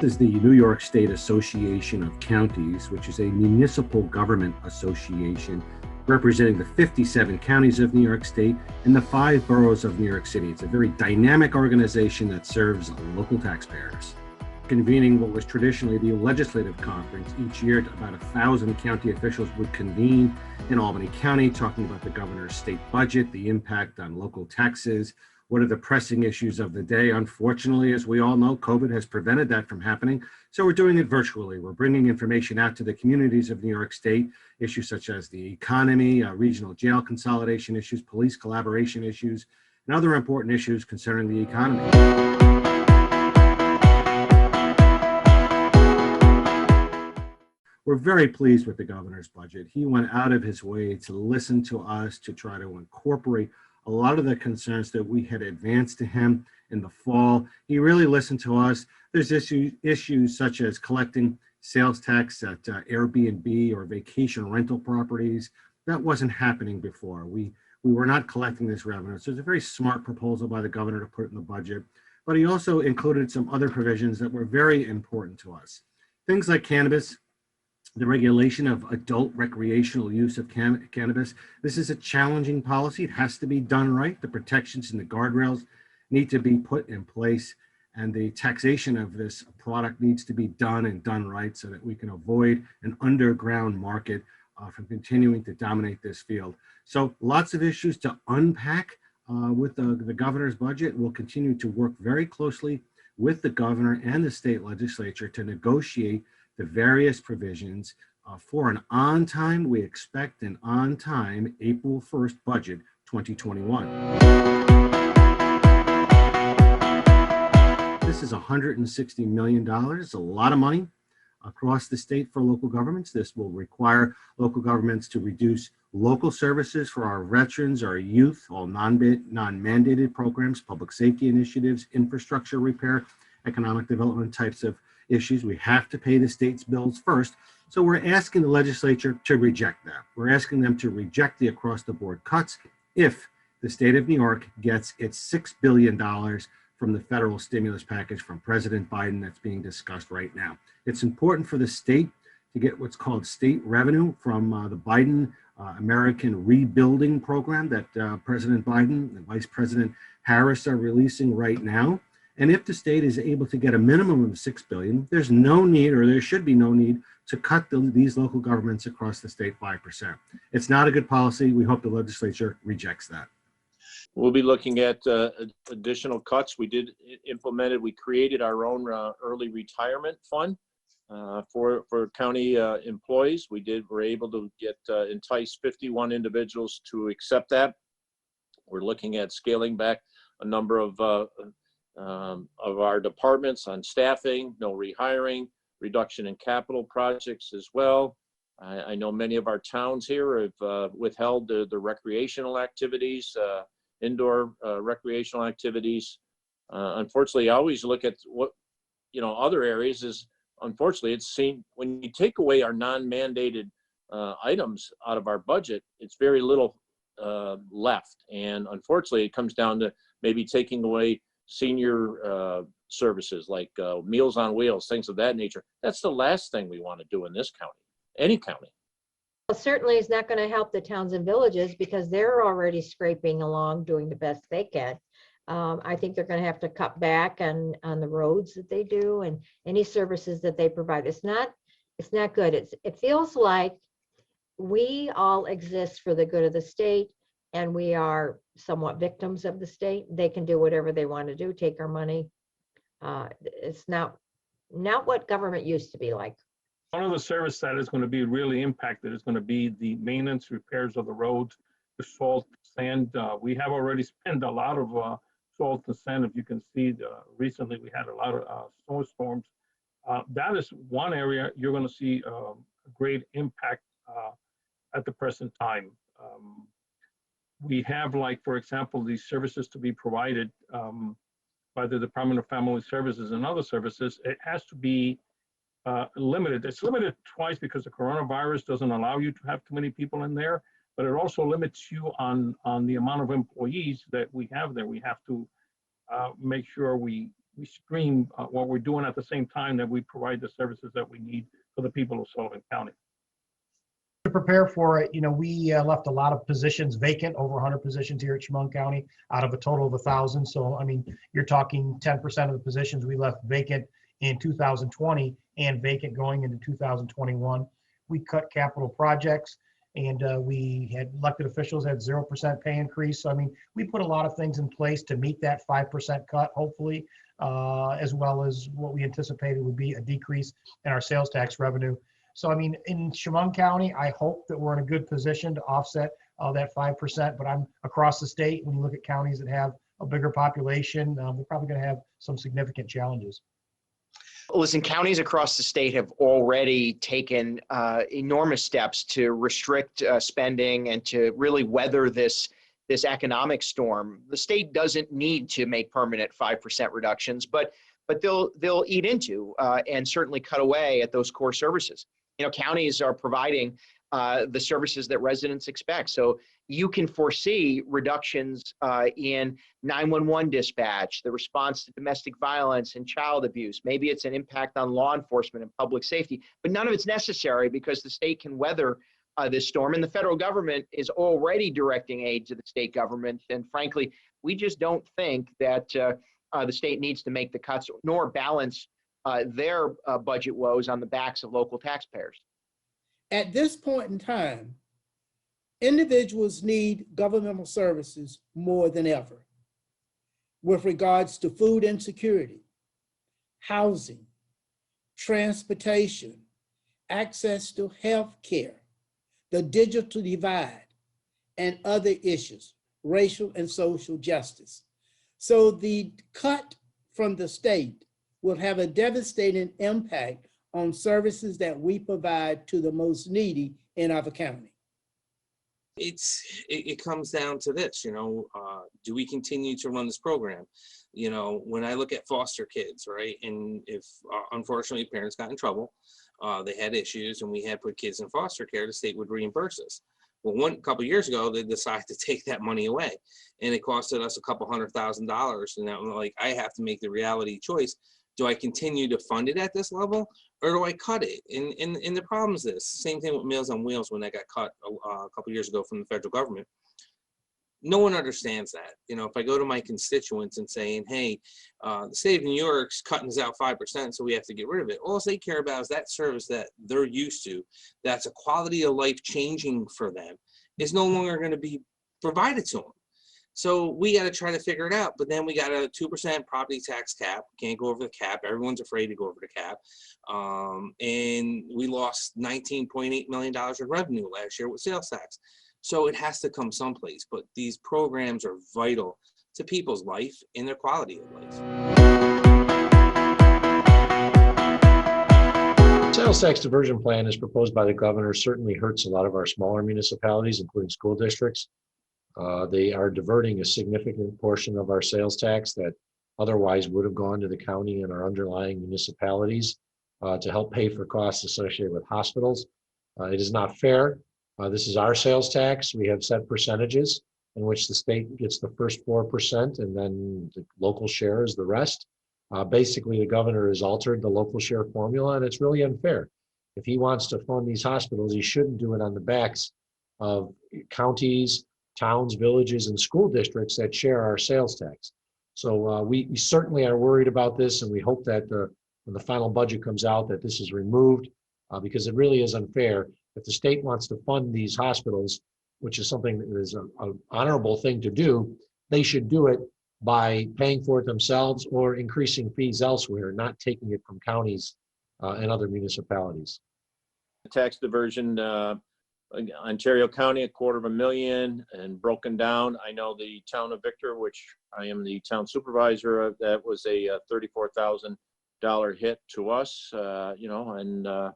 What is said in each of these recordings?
This is the New York State Association of Counties, which is a municipal government association representing the 57 counties of New York State and the 5 boroughs of New York City. It's a very dynamic organization that serves local taxpayers. Convening what was traditionally the legislative conference each year, about 1,000 county officials would convene in Albany County, talking about the governor's state budget, the impact on local taxes, what are the pressing issues of the day. Unfortunately, as we all know, COVID has prevented that from happening. So we're doing it virtually. We're bringing information out to the communities of New York State, issues such as the economy, regional jail consolidation issues, police collaboration issues, and other important issues concerning the economy. We're very pleased with the governor's budget. He went out of his way to listen to us, to try to incorporate a lot of the concerns that we had advanced to him in the fall. He really listened to us. There's issues such as collecting sales tax at Airbnb or vacation rental properties. That wasn't happening before. We were not collecting this revenue. So it's a very smart proposal by the governor to put in the budget. But he also included some other provisions that were very important to us. Things like cannabis, the regulation of adult recreational use of cannabis. This is a challenging policy. It has to be done right. The protections and the guardrails need to be put in place, and the taxation of this product needs to be done and done right so that we can avoid an underground market from continuing to dominate this field. So lots of issues to unpack with the governor's budget. We'll continue to work very closely with the governor and the state legislature to negotiate the various provisions for an on-time, we expect an on-time April 1st budget 2021. This is $160 million. It's a lot of money across the state for local governments. This will require local governments to reduce local services for our veterans, our youth, all non-mandated programs, public safety initiatives, infrastructure repair, economic development types of issues. We have to pay the state's bills first. So we're asking the legislature to reject that. We're asking them to reject the across-the-board cuts if the state of New York gets its $6 billion from the federal stimulus package from President Biden that's being discussed right now. It's important for the state to get what's called state revenue from the Biden American Rebuilding Program that President Biden and Vice President Harris are releasing right now. And if the state is able to get a minimum of $6 billion, there's no need, or there should be no need, to cut these local governments across the state 5%. It's not a good policy. We hope the legislature rejects that. We'll be looking at additional cuts. We created our own early retirement fund for county employees. We're able to entice 51 individuals to accept that. We're looking at scaling back a number of our departments on staffing, no rehiring, reduction in capital projects as well. I know many of our towns here have withheld the recreational activities, indoor recreational activities. Unfortunately, I always look at what, other areas is, unfortunately, it's seen when you take away our non-mandated items out of our budget, it's very little left. And unfortunately, it comes down to maybe taking away senior services like Meals on Wheels, things of that nature. That's the last thing we want to do in this county, any county. Well, certainly it's not going to help the towns and villages because they're already scraping along, doing the best they can. I think they're going to have to cut back on the roads that they do and any services that they provide. It's not good. It feels like we all exist for the good of the state, and we are somewhat victims of the state. They can do whatever they want to do, take our money. It's not what government used to be like. One of the services that is going to be really impacted is going to be the maintenance, repairs of the roads, the salt, sand. We have already spent a lot of salt and sand. If you can see, recently we had a lot of snowstorms. That is one area you're going to see a great impact at the present time. We have, like, for example, these services to be provided by the Department of Family Services and other services. It has to be limited. It's limited twice because the coronavirus doesn't allow you to have too many people in there, but it also limits you on the amount of employees that we have there. We have to make sure we we stream what we're doing at the same time that we provide the services that we need for the people of Sullivan County. To prepare for it, we left a lot of positions vacant, over 100 positions here at Chemung County out of a total of 1,000. So, I mean, you're talking 10% of the positions we left vacant in 2020 and vacant going into 2021. We cut capital projects, and we had elected officials had 0% pay increase. So, I mean, we put a lot of things in place to meet that 5% cut, hopefully, as well as what we anticipated would be a decrease in our sales tax revenue. So, I mean, in Chemung County, I hope that we're in a good position to offset that 5%, but I'm across the state. When you look at counties that have a bigger population, we're probably going to have some significant challenges. Listen, counties across the state have already taken enormous steps to restrict spending and to really weather this economic storm. The state doesn't need to make permanent 5% reductions, but they'll eat into and certainly cut away at those core services. Counties are providing the services that residents expect. So you can foresee reductions in 911 dispatch, the response to domestic violence and child abuse. Maybe it's an impact on law enforcement and public safety, but none of it's necessary because the state can weather this storm. And the federal government is already directing aid to the state government. And frankly, we just don't think that the state needs to make the cuts nor balance their budget woes on the backs of local taxpayers. At this point in time, individuals need governmental services more than ever with regards to food insecurity, housing, transportation, access to health care, the digital divide, and other issues, racial and social justice. So the cut from the state will have a devastating impact on services that we provide to the most needy in our county. It comes down to this, do we continue to run this program? When I look at foster kids, right? And if unfortunately parents got in trouble, they had issues and we had put kids in foster care, the state would reimburse us. Well, a couple of years ago, they decided to take that money away and it costed us a couple $100,000. And that, I have to make the reality choice. Do I continue to fund it at this level or do I cut it? And the problem is this, same thing with Meals on Wheels when that got cut a couple years ago from the federal government. No one understands that. If I go to my constituents and saying, hey, the state of New York's cutting us out 5%, so we have to get rid of it. All they care about is that service that they're used to, that's a quality of life changing for them, is no longer going to be provided to them. So we got to try to figure it out. But then we got a 2% property tax cap. Can't go over the cap. Everyone's afraid to go over the cap. And we lost $19.8 million in revenue last year with sales tax. So it has to come someplace. But these programs are vital to people's life and their quality of life. Sales tax diversion plan as proposed by the governor certainly hurts a lot of our smaller municipalities, including school districts. They are diverting a significant portion of our sales tax that otherwise would have gone to the county and our underlying municipalities to help pay for costs associated with hospitals. It is not fair. This is our sales tax. We have set percentages in which the state gets the first 4% and then the local share is the rest. Basically, the governor has altered the local share formula and it's really unfair. If he wants to fund these hospitals, he shouldn't do it on the backs of counties, towns, villages, and school districts that share our sales tax. So we certainly are worried about this, and we hope that when the final budget comes out that this is removed because it really is unfair. If the state wants to fund these hospitals, which is something that is an honorable thing to do, they should do it by paying for it themselves or increasing fees elsewhere, not taking it from counties and other municipalities. Tax diversion, Ontario County, $250,000 and broken down. I know the town of Victor, which I am the town supervisor of, that was a $34,000 hit to us, and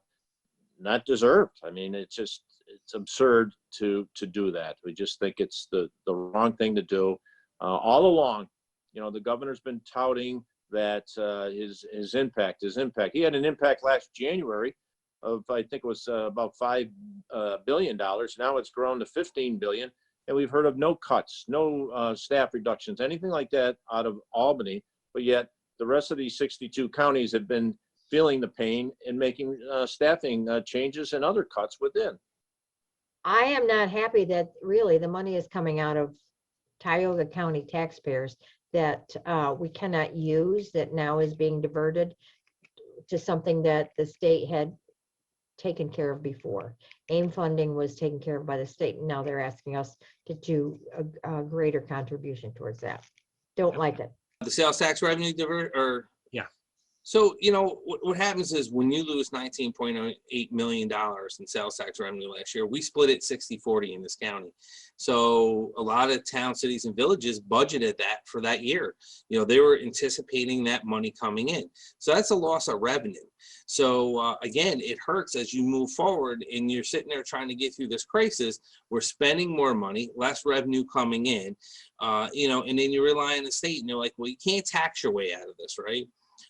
not deserved. I mean, it's absurd to do that. We just think it's the wrong thing to do. All along, the governor's been touting that his impact. He had an impact last January of, I think it was about $5 billion. Now it's grown to $15 billion. And we've heard of no cuts, no staff reductions, anything like that out of Albany. But yet the rest of these 62 counties have been feeling the pain and making staffing changes and other cuts within. I am not happy that really the money is coming out of Tioga County taxpayers that we cannot use, that now is being diverted to something that the state had taken care of before. AIM funding was taken care of by the state, and now they're asking us to do a greater contribution towards that. Don't like it. The sales tax revenue or Yeah. So, you know, what happens is when you lose $19.8 million in sales tax revenue last year, we split it 60-40 in this county. So a lot of towns, cities, and villages budgeted that for that year. You know, they were anticipating that money coming in. So that's a loss of revenue. So again, it hurts as you move forward and you're sitting there trying to get through this crisis. We're spending more money, less revenue coming in, you know, and then you rely on the state and you're like, well, you can't tax your way out of this, right?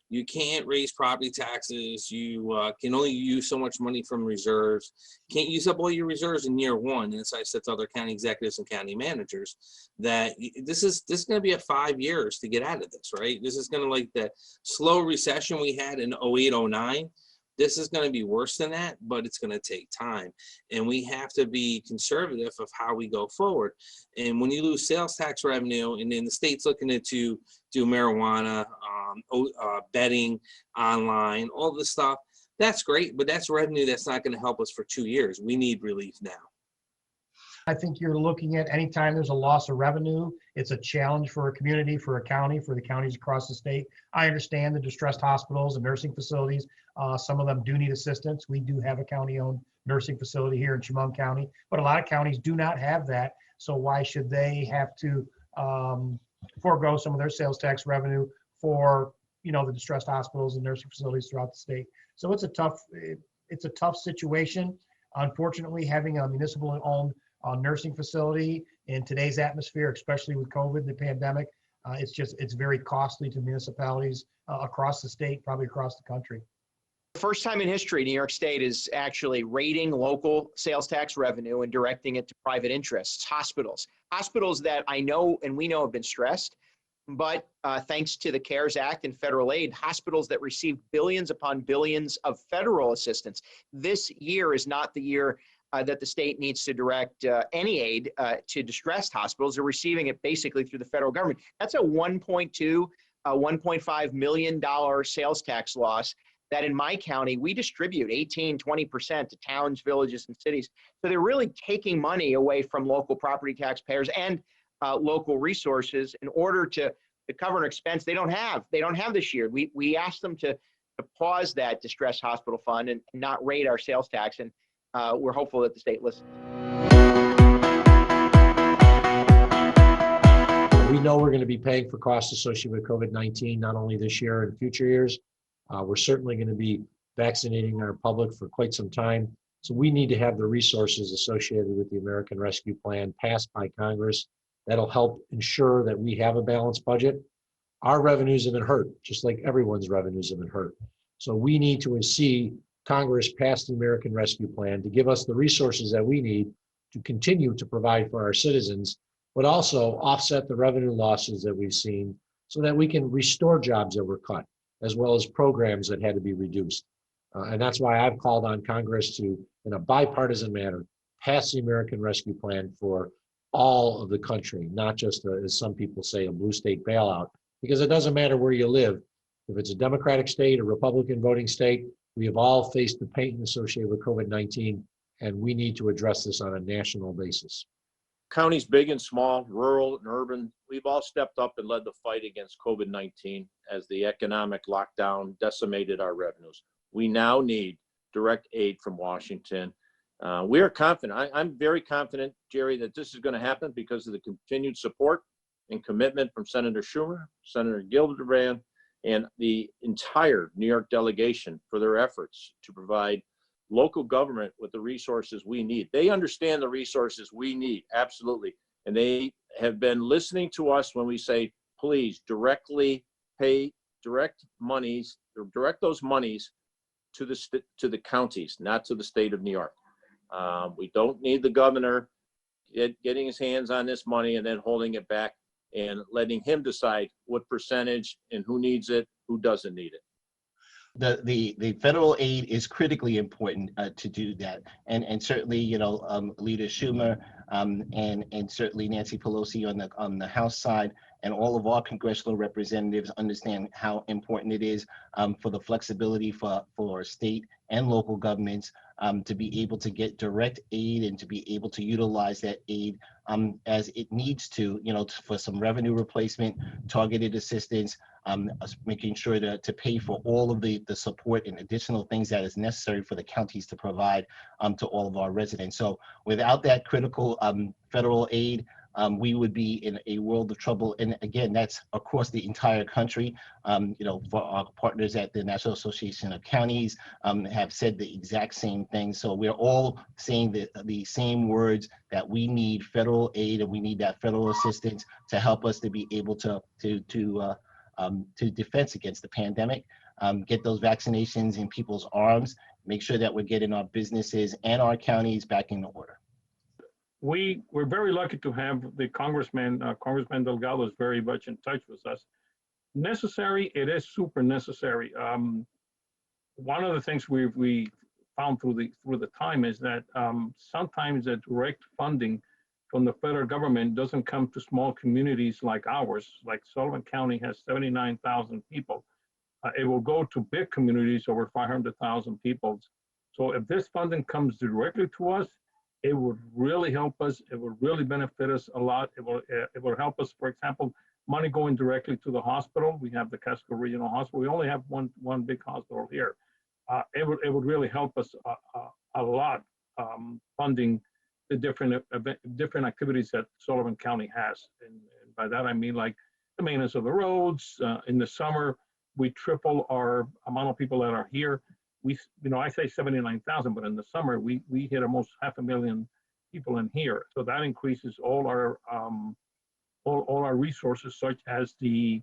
You can't raise property taxes. You can only use so much money from reserves. Can't use up all your reserves in year one. And so I said to other county executives and county managers that this is going to be a 5 years to get out of this, right? This is going to like the slow recession we had in 08, 09. This is going to be worse than that, but it's going to take time. And we have to be conservative of how we go forward. And when you lose sales tax revenue and then the state's looking to do marijuana, betting, online, all this stuff, that's great, but that's revenue that's not going to help us for 2 years. We need relief now. I think you're looking at anytime there's a loss of revenue, it's a challenge for a community, for a county, for the counties across the state. I understand the distressed hospitals and nursing facilities. Some of them do need assistance. We do have a county-owned nursing facility here in Chemung County, but a lot of counties do not have that. So why should they have to forego some of their sales tax revenue for, you know, the distressed hospitals and nursing facilities throughout the state? So it's a tough situation. Unfortunately, having a municipal-owned nursing facility in today's atmosphere, especially with COVID, the pandemic, it's very costly to municipalities across the state, probably across the country. First time in history, New York State is actually rating local sales tax revenue and directing it to private interests, hospitals that I know and we know have been stressed. But thanks to the CARES Act and federal aid, hospitals that receive billions upon billions of federal assistance. This year is not the year that the state needs to direct any aid to distressed hospitals. They're receiving it basically through the federal government. That's a $1.5 million sales tax loss that in my county, we distribute 18-20% to towns, villages, and cities. So they're really taking money away from local property taxpayers and local resources in order to cover an expense they don't have this year. We asked them to pause that distressed hospital fund and not rate our sales tax, and we're hopeful that the state listens. We know we're going to be paying for costs associated with COVID-19, not only this year and future years. We're certainly going to be vaccinating our public for quite some time. So we need to have the resources associated with the American Rescue Plan passed by Congress. That'll help ensure that we have a balanced budget. Our revenues have been hurt, just like everyone's revenues have been hurt. So we need to see Congress pass the American Rescue Plan to give us the resources that we need to continue to provide for our citizens, but also offset the revenue losses that we've seen so that we can restore jobs that were cut, as well as programs that had to be reduced. And that's why I've called on Congress to, in a bipartisan manner, pass the American Rescue Plan for all of the country, not just, as some people say, a blue state bailout, because it doesn't matter where you live. If it's a Democratic state, a Republican voting state, we have all faced the pain associated with COVID-19, and we need to address this on a national basis. Counties big and small, rural and urban, we've all stepped up and led the fight against COVID-19 as the economic lockdown decimated our revenues. We now need direct aid from Washington. We are confident, I'm very confident, Jerry, that this is going to happen because of the continued support and commitment from Senator Schumer, Senator Gillibrand, and the entire New York delegation for their efforts to provide local government with the resources we need. They understand the resources we need, absolutely. And they have been listening to us when we say, please directly pay, direct those monies to the counties, not to the state of New York. We don't need the governor getting his hands on this money and then holding it back. and letting him decide what percentage and who needs it, who doesn't need it. The federal aid is critically important to do that, and certainly, you know, Leader Schumer and certainly Nancy Pelosi on the House side, and all of our congressional representatives understand how important it is for the flexibility for state and local governments to be able to get direct aid and to be able to utilize that aid as it needs to, you know, for some revenue replacement, targeted assistance, making sure to pay for all of the support and additional things that is necessary for the counties to provide to all of our residents. So without that critical federal aid, we would be in a world of trouble. And again, that's across the entire country. You know, for our partners at the National Association of Counties have said the exact same thing. So we're all saying the same words, that we need federal aid and we need that federal assistance to help us to be able to defense against the pandemic, get those vaccinations in people's arms, make sure that we're getting our businesses and our counties back in order. We're very lucky to have the Congressman Delgado is very much in touch with us. Necessary, it is super necessary. One of the things we found through the time is that sometimes the direct funding from the federal government doesn't come to small communities like ours. Like Sullivan County has 79,000 people. It will go to big communities over 500,000 people. So if this funding comes directly to us, it would really help us. It would really benefit us a lot. It will help us, for example, money going directly to the hospital. We have the Casco Regional Hospital. We only have one big hospital here. It would really help us a lot funding the different activities that Sullivan County has. And by that I mean like the maintenance of the roads. In the summer, we triple our amount of people that are here. I say 79,000, but in the summer we hit almost 500,000 people in here. So that increases all our resources, such as the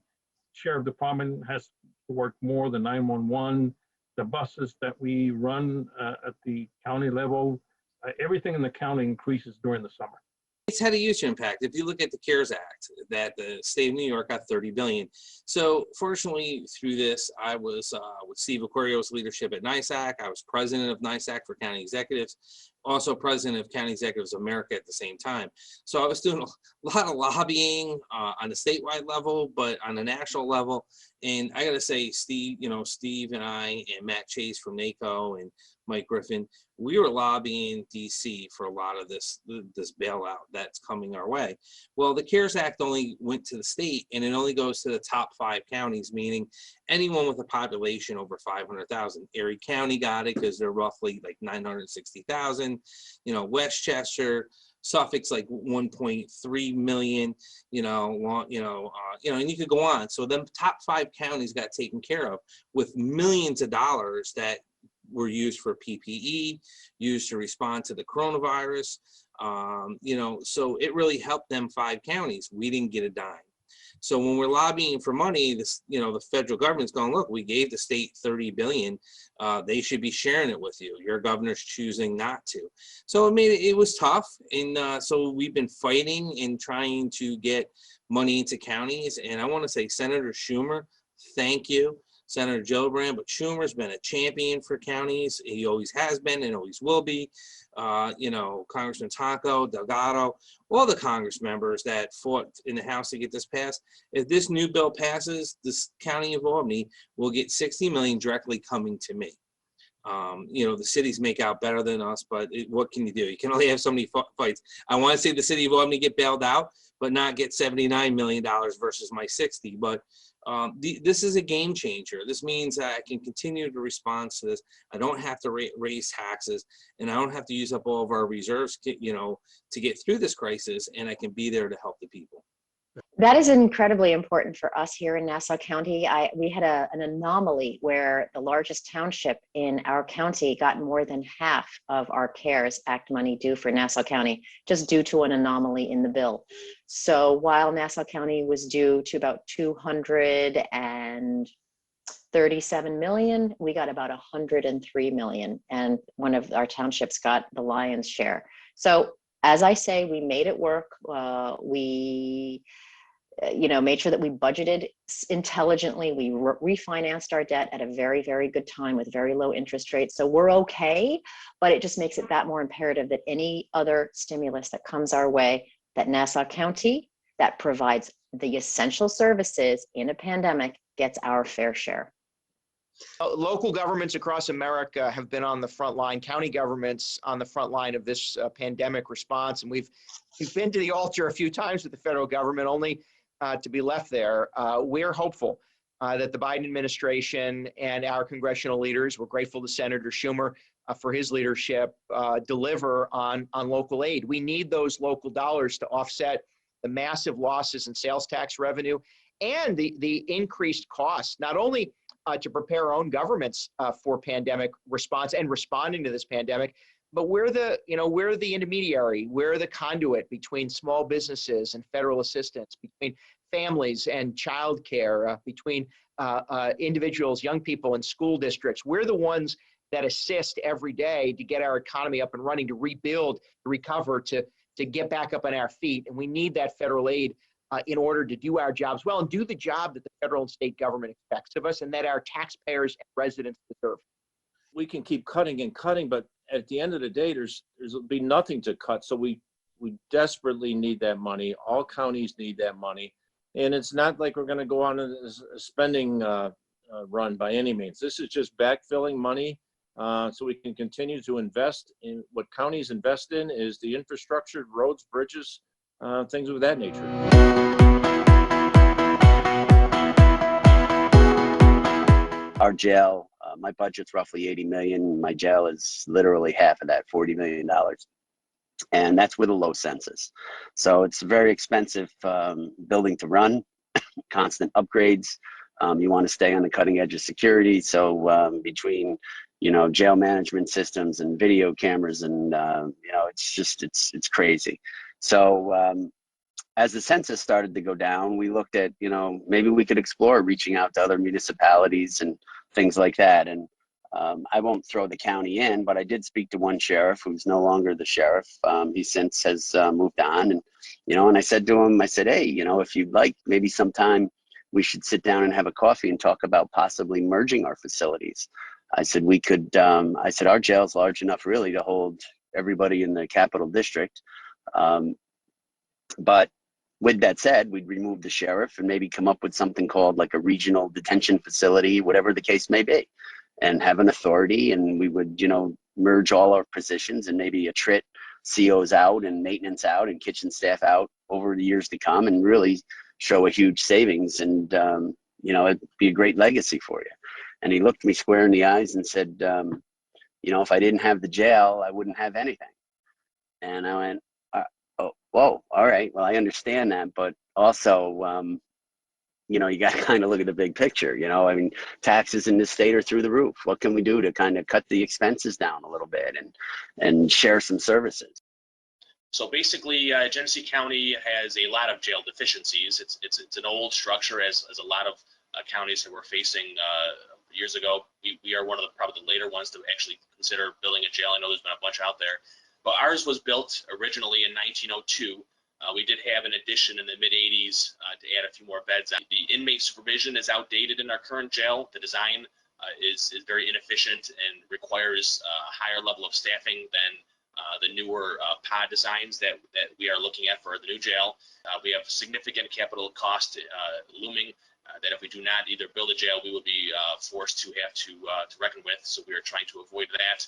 sheriff department has to work more, the 911, the buses that we run at the county level, everything in the county increases during the summer. It's had a huge impact. If you look at the CARES Act, that the state of New York got $30 billion. So fortunately through this, I was with Steve Aquario's leadership at NYSAC. I was president of NYSAC for county executives, also president of County Executives of America at the same time. So I was doing a lot of lobbying on the statewide level, but on a national level. And I got to say, Steve and I and Matt Chase from NACO and Mike Griffin, we were lobbying DC for a lot of this bailout that's coming our way. Well, the CARES Act only went to the state, and it only goes to the top 5 counties, meaning anyone with a population over 500,000. Erie County got it because they're roughly like 960,000. Westchester, Suffolk's like 1.3 million. And you could go on. So the top 5 counties got taken care of with millions of dollars that were used for PPE, used to respond to the coronavirus. So it really helped them 5 counties. We didn't get a dime. So when we're lobbying for money, the federal government's going, look, we gave the state $30 billion. They should be sharing it with you. Your governor's choosing not to. So it was tough. And so we've been fighting and trying to get money into counties. And I want to say, Senator Schumer, thank you. Senator Gillibrand, but Schumer's been a champion for counties. He always has been and always will be. Congressman Taco, Delgado, all the Congress members that fought in the House to get this passed. If this new bill passes, this county of Albany will get $60 million directly coming to me. The cities make out better than us, but what can you do? You can only have so many fights. I want to see the city of Albany get bailed out, but not get $79 million versus my 60. But this is a game changer. This means that I can continue to respond to this. I don't have to raise taxes, and I don't have to use up all of our reserves, to get through this crisis, and I can be there to help the people. That is incredibly important for us here in Nassau County. We had an anomaly where the largest township in our county got more than half of our CARES Act money due for Nassau County, just due to an anomaly in the bill. So while Nassau County was due to about $237 million, we got about $103 million, and one of our townships got the lion's share. So as I say, we made it work. made sure that we budgeted intelligently. We refinanced our debt at a very, very good time with very low interest rates. So we're okay, but it just makes it that more imperative that any other stimulus that comes our way, that Nassau County, that provides the essential services in a pandemic, gets our fair share. Local governments across America have been on the front line, county governments on the front line of this pandemic response. And we've been to the altar a few times with the federal government, only to be left there. We're hopeful that the Biden administration and our congressional leaders, we're grateful to Senator Schumer for his leadership, deliver on local aid. We need those local dollars to offset the massive losses in sales tax revenue and the increased costs, not only to prepare our own governments for pandemic response and responding to this pandemic, but we're the intermediary, we're the conduit between small businesses and federal assistance, between families and childcare, between individuals, young people and school districts. We're the ones that assist every day to get our economy up and running, to rebuild, to recover, to get back up on our feet. And we need that federal aid in order to do our jobs well and do the job that the federal and state government expects of us and that our taxpayers and residents deserve. We can keep cutting and cutting, but at the end of the day, there's be nothing to cut. So we desperately need that money. All counties need that money. And it's not like we're going to go on a spending run by any means. This is just backfilling money so we can continue to invest in what counties invest in is the infrastructure, roads, bridges, things of that nature. Our jail, my budget's roughly 80 million. My jail is literally half of that, $40 million. And that's with a low census. So it's a very expensive building to run, constant upgrades. You want to stay on the cutting edge of security. So between, jail management systems and video cameras and, it's crazy. So as the census started to go down, we looked at, maybe we could explore reaching out to other municipalities and things like that. And I won't throw the county in, but I did speak to one sheriff who's no longer the sheriff. He since has moved on. And, and I said to him, hey, if you'd like, maybe sometime we should sit down and have a coffee and talk about possibly merging our facilities. I said, we could, our jail's large enough really to hold everybody in the Capital District. But with that said, we'd remove the sheriff and maybe come up with something called like a regional detention facility, whatever the case may be, and have an authority. And we would, merge all our positions and maybe attrit COs out and maintenance out and kitchen staff out over the years to come and really show a huge savings. And, it'd be a great legacy for you. And he looked me square in the eyes and said, if I didn't have the jail, I wouldn't have anything. And I went, oh, whoa, all right, well, I understand that, but also, you got to kind of look at the big picture. Taxes in this state are through the roof. What can we do to kind of cut the expenses down a little bit and share some services? So basically, Genesee County has a lot of jail deficiencies. It's an old structure, as a lot of counties that were facing years ago. We are one of probably the later ones to actually consider building a jail. I know there's been a bunch out there. But ours was built originally in 1902. We did have an addition in the mid-'80s to add a few more beds. The inmate supervision is outdated in our current jail. The design is very inefficient and requires a higher level of staffing than the newer pod designs that we are looking at for the new jail. We have significant capital cost looming that if we do not either build a jail, we will be forced to have to reckon with. So we are trying to avoid that.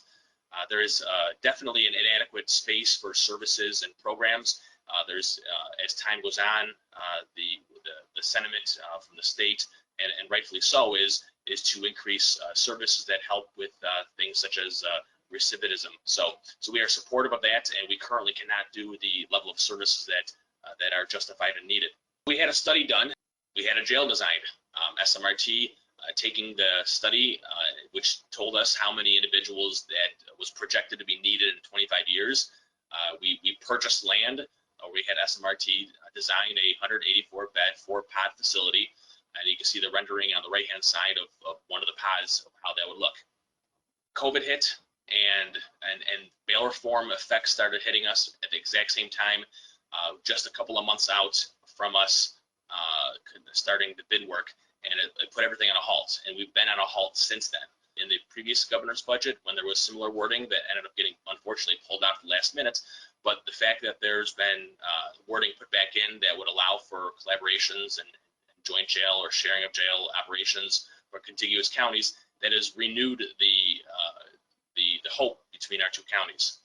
There is definitely an inadequate space for services and programs. There's, as time goes on, the sentiment from the state, and rightfully so, is to increase services that help with things such as recidivism. So we are supportive of that, and we currently cannot do the level of services that are justified and needed. We had a study done. We had a jail design. SMRT taking the study, which told us how many individuals that was projected to be needed in 25 years. We purchased land. We had SMRT design a 184-bed 4-pod facility, and you can see the rendering on the right-hand side of one of the pods of how that would look. COVID hit, and bail reform effects started hitting us at the exact same time, just a couple of months out from us starting the bid work, and it put everything on a halt. And we've been on a halt since then. In the previous governor's budget, when there was similar wording that ended up getting unfortunately pulled out at the last minute, but the fact that there's been wording put back in that would allow for collaborations and joint jail or sharing of jail operations for contiguous counties, that has renewed the hope between our two counties.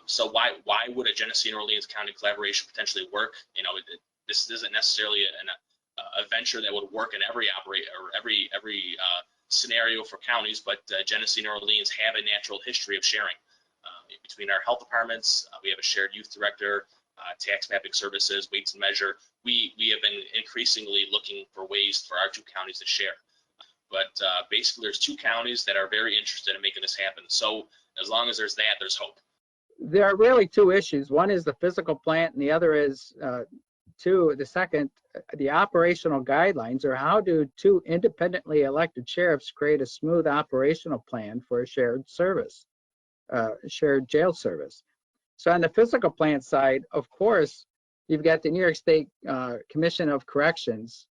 So why would a Genesee and Orleans County collaboration potentially work? You know, this isn't necessarily a venture that would work in every scenario for counties, but Genesee and Orleans have a natural history of sharing between our health departments. We have a shared youth director, tax mapping services, weights and measure. We have been increasingly looking for ways for our two counties to share. But basically, there's two counties that are very interested in making this happen. So as long as there's that, there's hope. There are really two issues. One is the physical plant, and the other is the operational guidelines, or how do two independently elected sheriffs create a smooth operational plan for a shared service, shared jail service. So on the physical plant side, of course, you've got the New York State Commission of Corrections,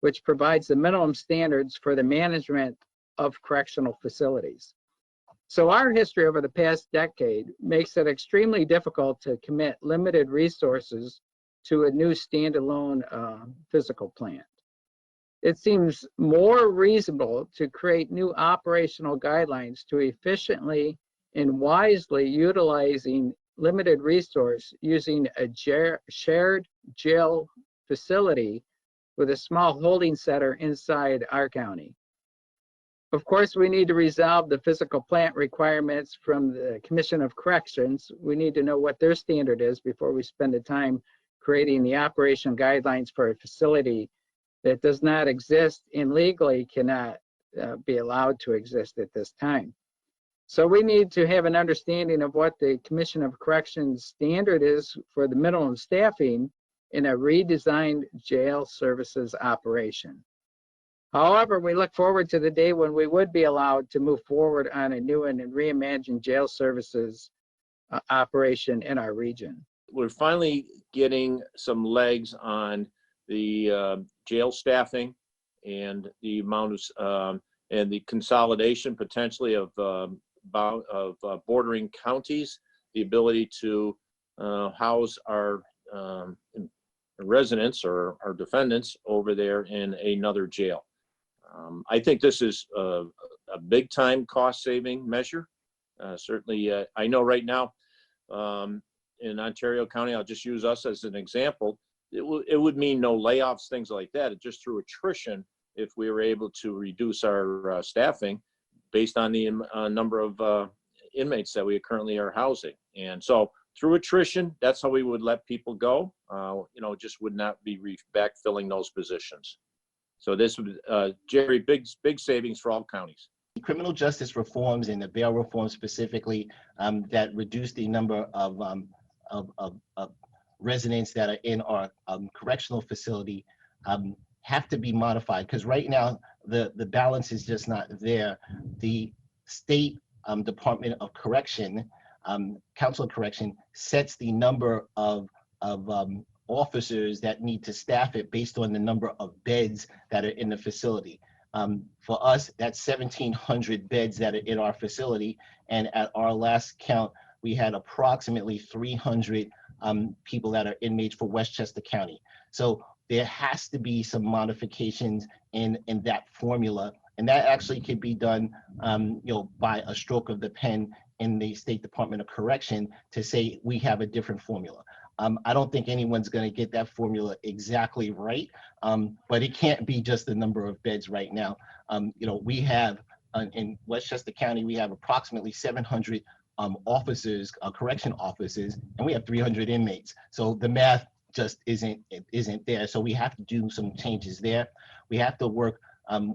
which provides the minimum standards for the management of correctional facilities. So our history over the past decade makes it extremely difficult to commit limited resources to a new standalone physical plant. It seems more reasonable to create new operational guidelines to efficiently and wisely utilizing limited resource using a shared jail facility with a small holding center inside our county. Of course, we need to resolve the physical plant requirements from the Commission of Corrections. We need to know what their standard is before we spend the time creating the operation guidelines for a facility that does not exist and legally cannot be allowed to exist at this time. So we need to have an understanding of what the Commission of Corrections standard is for the minimum staffing in a redesigned jail services operation. However, we look forward to the day when we would be allowed to move forward on a new and reimagined jail services operation in our region. We're finally getting some legs on the jail staffing and the amount of and the consolidation potentially of bordering counties, the ability to house our residents or our defendants over there in another jail. I think this is a big time cost saving measure. Certainly, I know right now in Ontario County, I'll just use us as an example, it would mean no layoffs, things like that. It just through attrition, if we were able to reduce our staffing based on the number of inmates that we currently are housing. And so through attrition, that's how we would let people go. Just would not be backfilling those positions. So this would, Jerry, big savings for all counties. Criminal justice reforms and the bail reform specifically that reduce the number of residents that are in our correctional facility have to be modified, because right now the balance is just not there. The state Department of Correction, Council of Correction, sets the number of officers that need to staff it based on the number of beds that are in the facility. For us, that's 1,700 beds that are in our facility, and at our last count, we had approximately 300 people that are inmates for Westchester County. So there has to be some modifications in that formula, and that actually could be done by a stroke of the pen in the State Department of Correction to say we have a different formula. I don't think anyone's going to get that formula exactly right, but it can't be just the number of beds right now. We have in Westchester County, we have approximately 700 officers, correction officers, and we have 300 inmates. So the math just isn't there. So we have to do some changes there. We have to work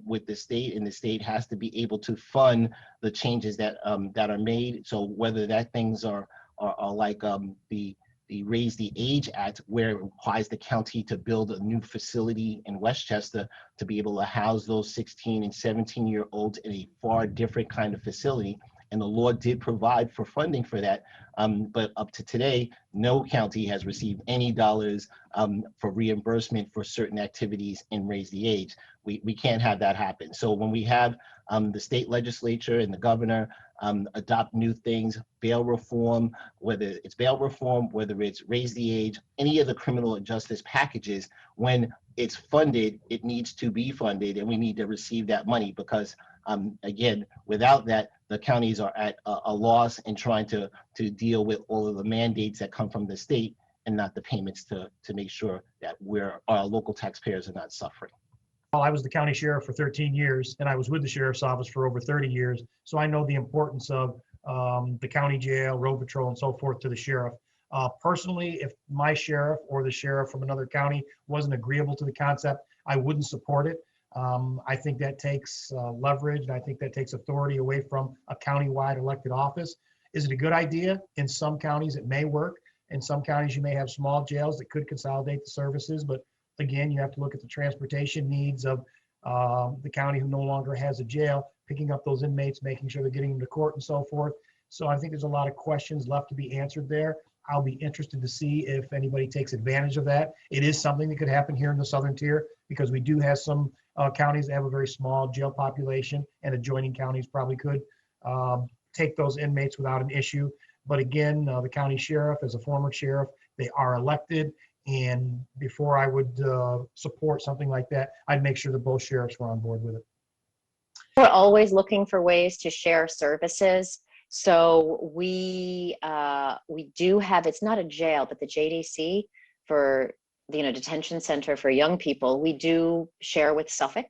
with the state, and the state has to be able to fund the changes that are made. So whether that things are like the Raise the Age Act, where it requires the county to build a new facility in Westchester to be able to house those 16 and 17-year-olds in a far different kind of facility, and the law did provide for funding for that. But up to today, no county has received any dollars for reimbursement for certain activities in Raise the Age. We can't have that happen. So when we have the state legislature and the governor adopt new things, bail reform, whether it's bail reform, whether it's Raise the Age, any of the criminal justice packages, when it's funded, it needs to be funded, and we need to receive that money because, again, without that, the counties are at a loss in trying to deal with all of the mandates that come from the state and not the payments to make sure that our local taxpayers are not suffering. Well, I was the county sheriff for 13 years, and I was with the sheriff's office for over 30 years. So I know the importance of the county jail, road patrol, and so forth to the sheriff. Personally, if my sheriff or the sheriff from another county wasn't agreeable to the concept, I wouldn't support it. I think that takes leverage, and I think that takes authority away from a countywide elected office. Is it a good idea? In some counties, it may work. In some counties, you may have small jails that could consolidate the services, but again, you have to look at the transportation needs of the county who no longer has a jail, picking up those inmates, making sure they're getting them to court and so forth. So I think there's a lot of questions left to be answered there. I'll be interested to see if anybody takes advantage of that. It is something that could happen here in the Southern Tier because we do have some counties that have a very small jail population, and adjoining counties probably could take those inmates without an issue. But again, the county sheriff, as a former sheriff, they are elected. And before I would support something like that, I'd make sure that both sheriffs were on board with it. We're always looking for ways to share services. So we do have, it's not a jail, but the JDC for the detention center for young people, we do share with Suffolk.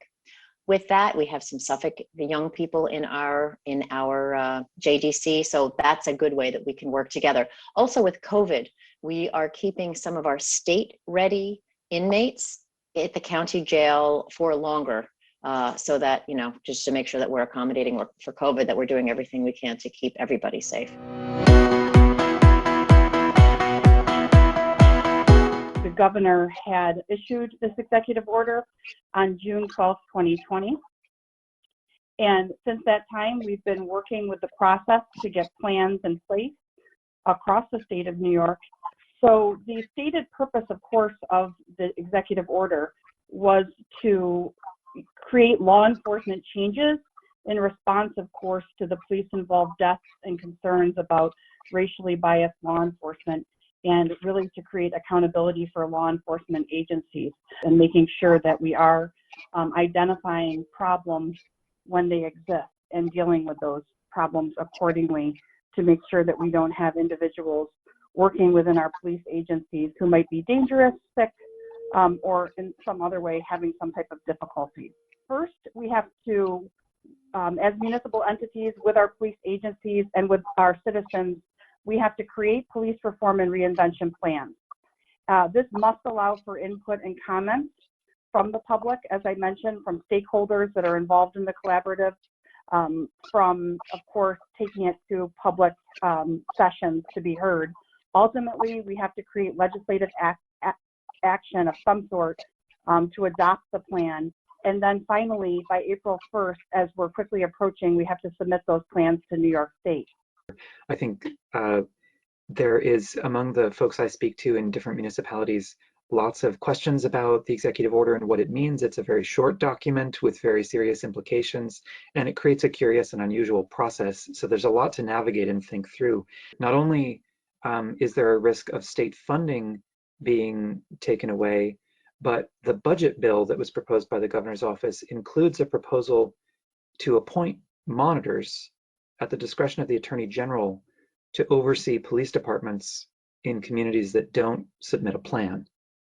With that, we have some Suffolk young people in our JDC, so that's a good way that we can work together. Also with COVID, we are keeping some of our state-ready inmates at the county jail for longer, so that, just to make sure that we're accommodating for COVID, that we're doing everything we can to keep everybody safe. The governor had issued this executive order on June 12th, 2020. And since that time, we've been working with the process to get plans in place across the state of New York. So the stated purpose, of course, of the executive order was to create law enforcement changes in response, of course, to the police-involved deaths and concerns about racially biased law enforcement, and really to create accountability for law enforcement agencies and making sure that we are identifying problems when they exist and dealing with those problems accordingly to make sure that we don't have individuals working within our police agencies who might be dangerous, sick, or in some other way having some type of difficulty. First, we have to, as municipal entities with our police agencies and with our citizens, we have to create police reform and reinvention plans. This must allow for input and comments from the public, as I mentioned, from stakeholders that are involved in the collaborative, from, of course, taking it to public sessions to be heard. Ultimately, we have to create legislative action of some sort to adopt the plan. And then finally, by April 1st, as we're quickly approaching, we have to submit those plans to New York State. I think there is, among the folks I speak to in different municipalities, lots of questions about the executive order and what it means. It's a very short document with very serious implications, and it creates a curious and unusual process. So there's a lot to navigate and think through. Not only is there a risk of state funding being taken away, but the budget bill that was proposed by the governor's office includes a proposal to appoint monitors at the discretion of the Attorney General to oversee police departments in communities that don't submit a plan.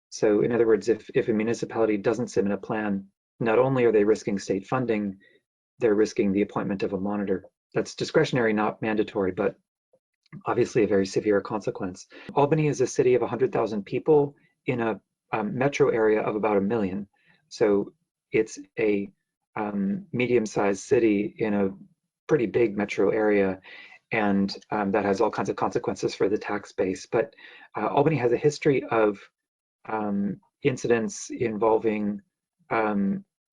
So in other words, if a municipality doesn't submit a plan, not only are they risking state funding, they're risking the appointment of a monitor. That's discretionary, not mandatory, but obviously a very severe consequence. Albany is a city of 100,000 people in a metro area of about 1 million. So it's a medium-sized city in a pretty big metro area, and that has all kinds of consequences for the tax base. But Albany has a history of incidents involving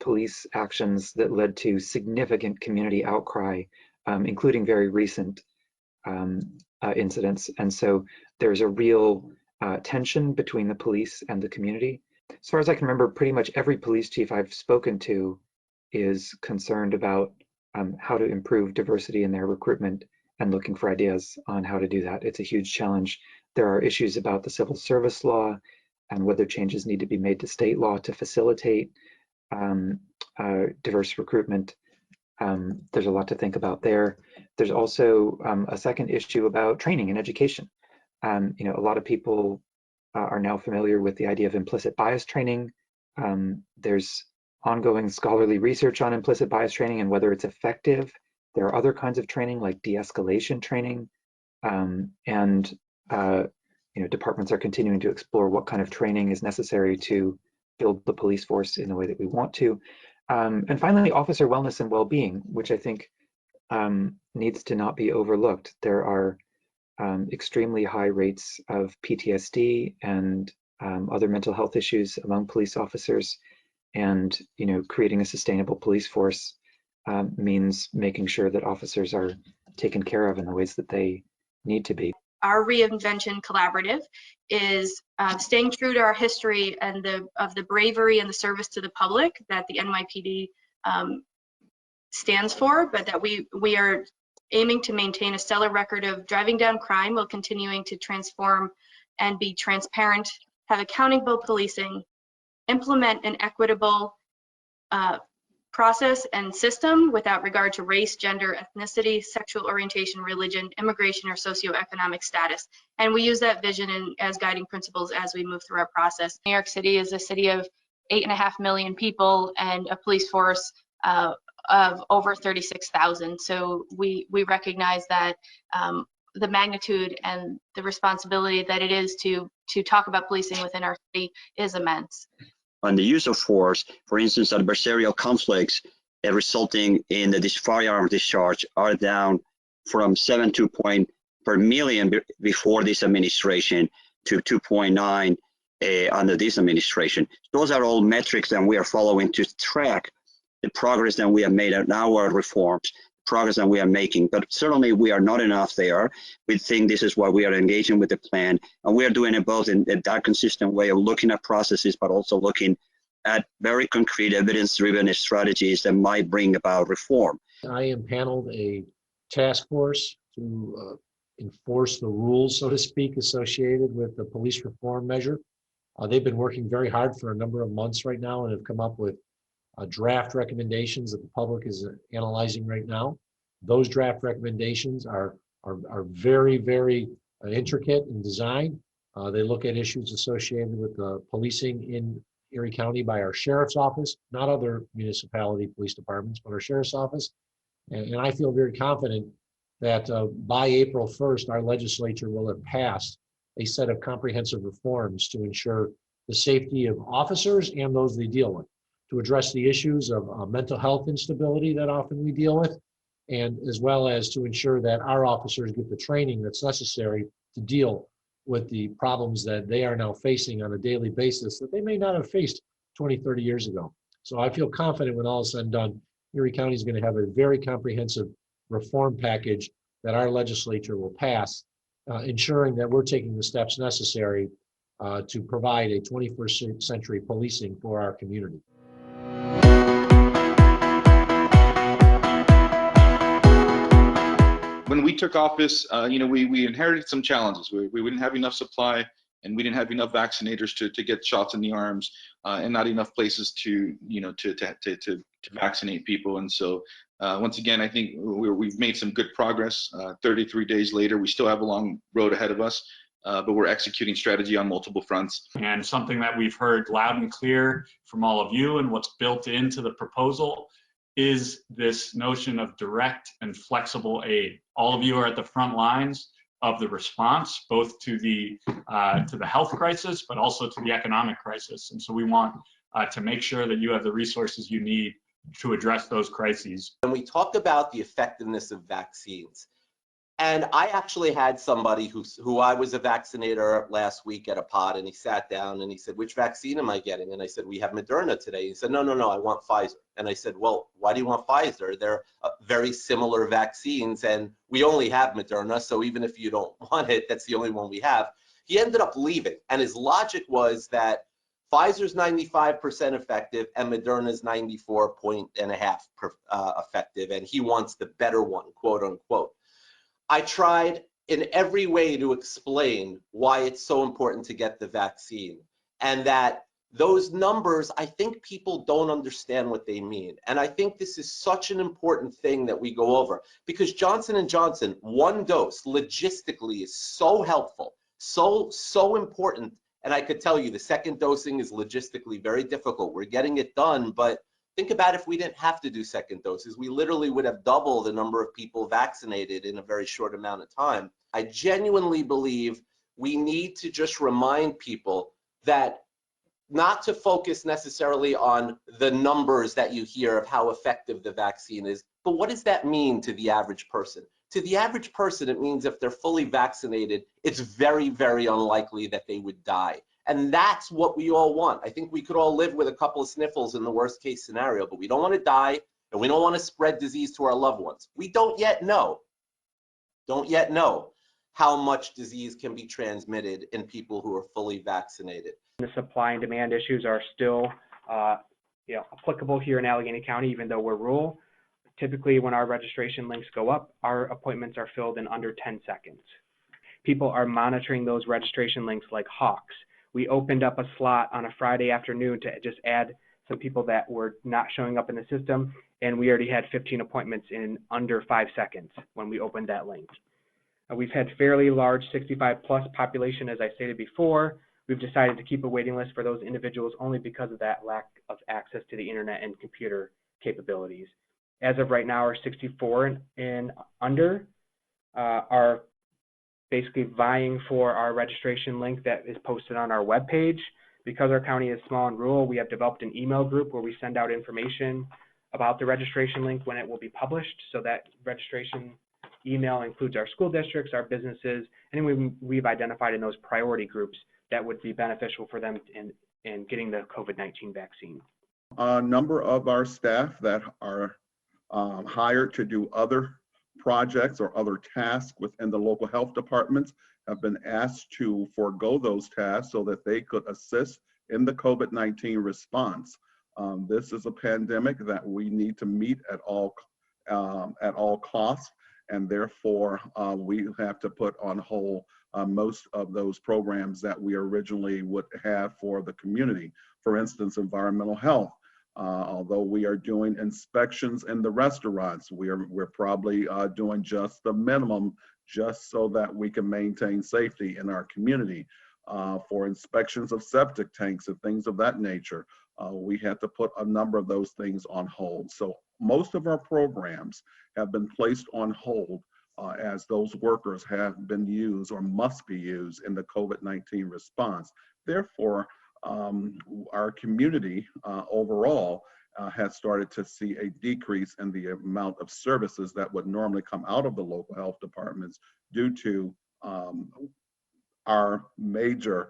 police actions that led to significant community outcry including very recent incidents. And so there's a real tension between the police and the community. As far as I can remember, pretty much every police chief I've spoken to is concerned about how to improve diversity in their recruitment and looking for ideas on how to do that. It's a huge challenge. There are issues about the civil service law and whether changes need to be made to state law to facilitate diverse recruitment. There's a lot to think about there. There's also a second issue about training and education. You know, a lot of people are now familiar with the idea of implicit bias training. There's ongoing scholarly research on implicit bias training and whether it's effective. There are other kinds of training like de-escalation training, and you know, departments are continuing to explore what kind of training is necessary to build the police force in the way that we want to. And finally, officer wellness and well-being, which I think needs to not be overlooked. There are extremely high rates of PTSD and other mental health issues among police officers, and you know, creating a sustainable police force means making sure that officers are taken care of in the ways that they need to be. Our Reinvention Collaborative is staying true to our history and of the bravery and the service to the public that the NYPD stands for, but that we are aiming to maintain a stellar record of driving down crime while continuing to transform and be transparent, have accountable policing, implement an equitable process and system without regard to race, gender, ethnicity, sexual orientation, religion, immigration, or socioeconomic status. And we use that vision as guiding principles as we move through our process. New York City is a city of 8.5 million people and a police force of over 36,000. So we recognize that the magnitude and the responsibility that it is to talk about policing within our city is immense. On the use of force, for instance, adversarial conflicts resulting in the firearm discharge are down from 7.2 points per million before this administration to 2.9 under this administration. Those are all metrics that we are following to track the progress that we have made in our reforms, progress that we are making. But certainly we are not enough there. We think this is why we are engaging with the plan, and we are doing it both in that consistent way of looking at processes, but also looking at very concrete evidence-driven strategies that might bring about reform. I impaneled a task force to enforce the rules, so to speak, associated with the police reform measure. They've been working very hard for a number of months right now and have come up with draft recommendations that the public is analyzing right now. Those draft recommendations are very, very intricate in design. They look at issues associated with policing in Erie County by our sheriff's office, not other municipality police departments, but our sheriff's office. And I feel very confident that by April 1st, our legislature will have passed a set of comprehensive reforms to ensure the safety of officers and those they deal with, to address the issues of mental health instability that often we deal with, and as well as to ensure that our officers get the training that's necessary to deal with the problems that they are now facing on a daily basis that they may not have faced 20, 30 years ago. So I feel confident when all is said and done, Erie County is going to have a very comprehensive reform package that our legislature will pass, ensuring that we're taking the steps necessary to provide a 21st century policing for our community. When we took office, we inherited some challenges. We didn't have enough supply, and we didn't have enough vaccinators to get shots in the arms, and not enough places to vaccinate people. And so, once again, I think we've made some good progress. 33 days later, we still have a long road ahead of us, but we're executing strategy on multiple fronts. And something that we've heard loud and clear from all of you, and what's built into the proposal, is this notion of direct and flexible aid. All of you are at the front lines of the response, both to the health crisis, but also to the economic crisis. And so we want to make sure that you have the resources you need to address those crises. When we talk about the effectiveness of vaccines, And I actually had somebody who I was a vaccinator last week at a pod, and he sat down and he said, which vaccine am I getting? And I said, we have Moderna today. He said, no, I want Pfizer. And I said, well, why do you want Pfizer? They're very similar vaccines, and we only have Moderna. So even if you don't want it, that's the only one we have. He ended up leaving. And his logic was that Pfizer's 95% effective and Moderna's 94.5% effective. And he wants the better one, quote unquote. I tried in every way to explain why it's so important to get the vaccine, and that those numbers, I think people don't understand what they mean. And I think this is such an important thing that we go over, because Johnson & Johnson, one dose logistically is so helpful, so important. And I could tell you the second dosing is logistically very difficult. We're getting it done, but think about if we didn't have to do second doses, we literally would have double the number of people vaccinated in a very short amount of time. I genuinely believe we need to just remind people that not to focus necessarily on the numbers that you hear of how effective the vaccine is, but what does that mean to the average person? To the average person, it means if they're fully vaccinated, it's very, very unlikely that they would die. And that's what we all want. I think we could all live with a couple of sniffles in the worst case scenario, but we don't want to die, and we don't want to spread disease to our loved ones. We don't yet know how much disease can be transmitted in people who are fully vaccinated. The supply and demand issues are still applicable here in Allegheny County, even though we're rural. Typically, when our registration links go up, our appointments are filled in under 10 seconds. People are monitoring those registration links like hawks. We opened up a slot on a Friday afternoon to just add some people that were not showing up in the system, and we already had 15 appointments in under 5 seconds when we opened that link. We've had fairly large 65+ population, as I stated before. We've decided to keep a waiting list for those individuals only because of that lack of access to the internet and computer capabilities. As of right now, our 64 and under are basically vying for our registration link that is posted on our webpage. Because our county is small and rural, we have developed an email group where we send out information about the registration link when it will be published. So that registration email includes our school districts, our businesses, and we've identified in those priority groups that would be beneficial for them in getting the COVID-19 vaccine. A number of our staff that are hired to do other projects or other tasks within the local health departments have been asked to forego those tasks so that they could assist in the COVID-19 response. This is a pandemic that we need to meet at all costs, and therefore we have to put on hold most of those programs that we originally would have for the community. For instance, environmental health. Although we are doing inspections in the restaurants, we're probably doing just the minimum just so that we can maintain safety in our community. For inspections of septic tanks and things of that nature, we had to put a number of those things on hold. So most of our programs have been placed on hold as those workers have been used or must be used in the COVID-19 response. Therefore, our community overall has started to see a decrease in the amount of services that would normally come out of the local health departments due to our major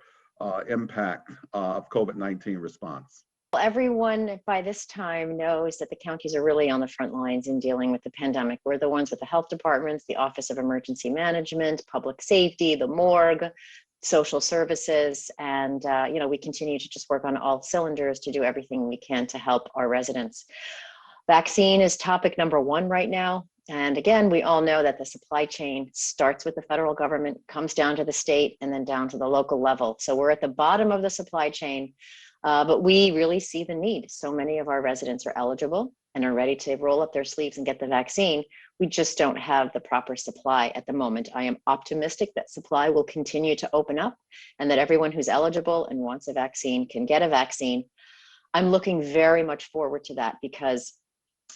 impact of COVID-19 response. Everyone by this time knows that the counties are really on the front lines in dealing with the pandemic. We're the ones with the health departments, the Office of Emergency Management, Public Safety, the morgue, social services, and we continue to just work on all cylinders to do everything we can to help our residents. Vaccine is topic number one right now. And again, we all know that the supply chain starts with the federal government, comes down to the state, and then down to the local level. So we're at the bottom of the supply chain, but we really see the need. So many of our residents are eligible and are ready to roll up their sleeves and get the vaccine. We just don't have the proper supply at the moment. I am optimistic that supply will continue to open up and that everyone who's eligible and wants a vaccine can get a vaccine. I'm looking very much forward to that because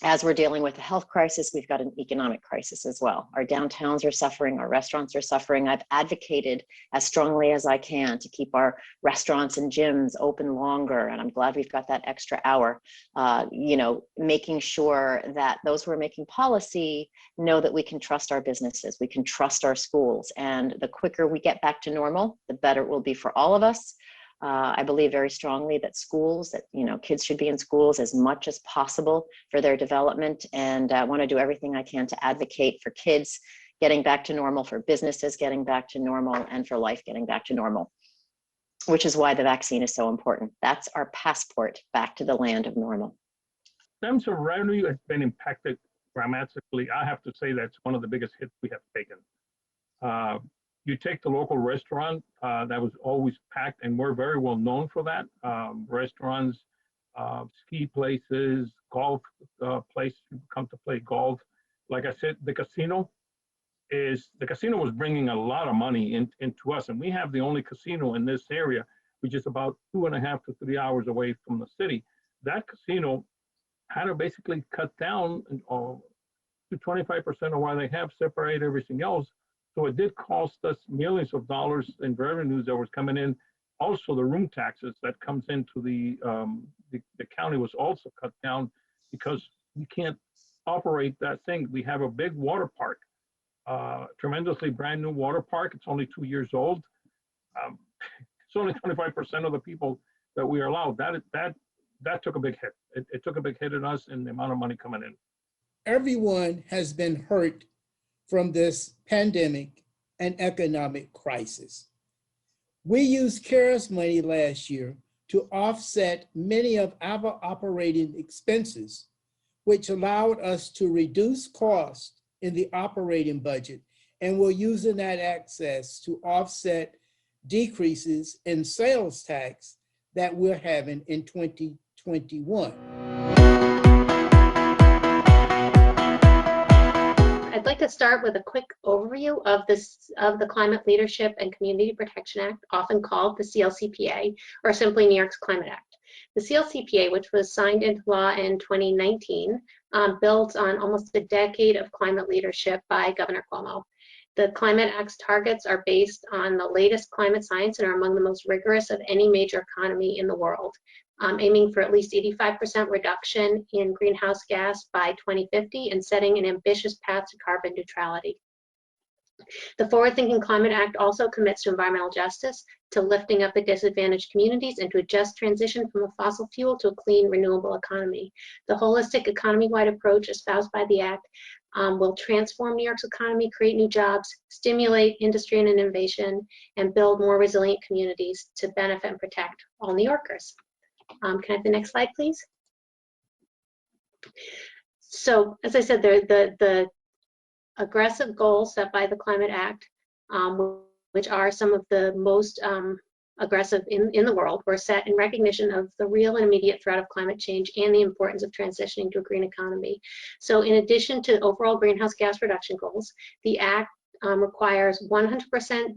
as we're dealing with the health crisis, we've got an economic crisis as well. Our downtowns are suffering, our restaurants are suffering. I've advocated as strongly as I can to keep our restaurants and gyms open longer, and I'm glad we've got that extra hour. You know, making sure that those who are making policy know that we can trust our businesses, we can trust our schools, and the quicker we get back to normal, the better it will be for all of us. I believe very strongly that schools, that, you know, kids should be in schools as much as possible for their development, and I want to do everything I can to advocate for kids getting back to normal, for businesses getting back to normal, and for life getting back to normal, which is why the vaccine is so important. That's our passport back to the land of normal. In terms of revenue, it's been impacted dramatically. I have to say that's one of the biggest hits we have taken. You take the local restaurant that was always packed, and we're very well known for that. Restaurants, ski places, golf places, people come to play golf. Like I said, the casino was bringing a lot of money into us, and we have the only casino in this area, which is about 2.5 to 3 hours away from the city. That casino had to basically cut down to 25% of what they have, separate everything else. So it did cost us millions of dollars in revenues that was coming in. Also, the room taxes that comes into the county was also cut down because we can't operate that thing. We have a big water park, tremendously brand new water park. It's only 2 years old. It's only 25% of the people that we are allowed. That took a big hit. It took a big hit on us and the amount of money coming in. Everyone has been hurt from this pandemic and economic crisis. We used CARES money last year to offset many of our operating expenses, which allowed us to reduce costs in the operating budget, and we're using that access to offset decreases in sales tax that we're having in 2021. I'd like to start with a quick overview of the Climate Leadership and Community Protection Act, often called the CLCPA, or simply New York's Climate Act. The CLCPA, which was signed into law in 2019, builds on almost a decade of climate leadership by Governor Cuomo. The Climate Act's targets are based on the latest climate science and are among the most rigorous of any major economy in the world, aiming for at least 85% reduction in greenhouse gas by 2050 and setting an ambitious path to carbon neutrality. The Forward-Thinking Climate Act also commits to environmental justice, to lifting up the disadvantaged communities, and to a just transition from a fossil fuel to a clean, renewable economy. The holistic economy-wide approach espoused by the Act will transform New York's economy, create new jobs, stimulate industry and innovation, and build more resilient communities to benefit and protect all New Yorkers. Can I have the next slide, please? So, as I said, the aggressive goals set by the Climate Act, which are some of the most aggressive in the world, were set in recognition of the real and immediate threat of climate change and the importance of transitioning to a green economy. So in addition to overall greenhouse gas reduction goals, the Act requires 100%